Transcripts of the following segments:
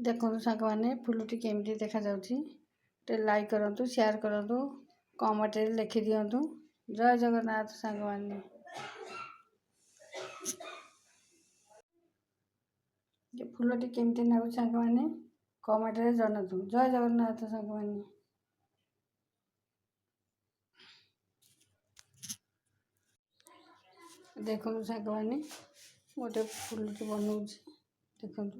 देखो सांग मैंने फुलटी केमती देखा जाउची टे लाइक करंतु शेयर करंतु कमेंट रे लिखि दियंतु। जय जगन्नाथ सांग मैंने ये फुलटी केमती नाउ सांग मैंने कमेंट रे जणातु। जय जगन्नाथ सांग मैंने देखो सांग मैंने गोटे फुलटी बनाउची देखंतु।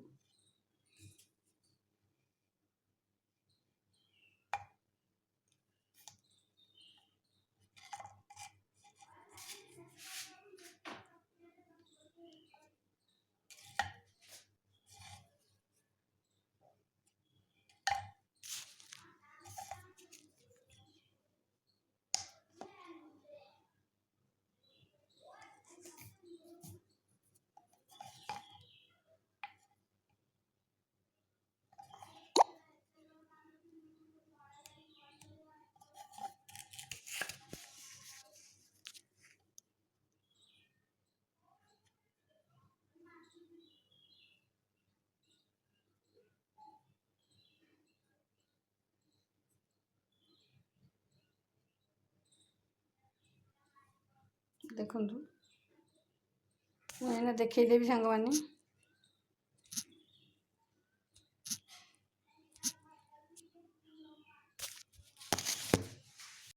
देखंतु मैं देखई देवी सांग मैंने।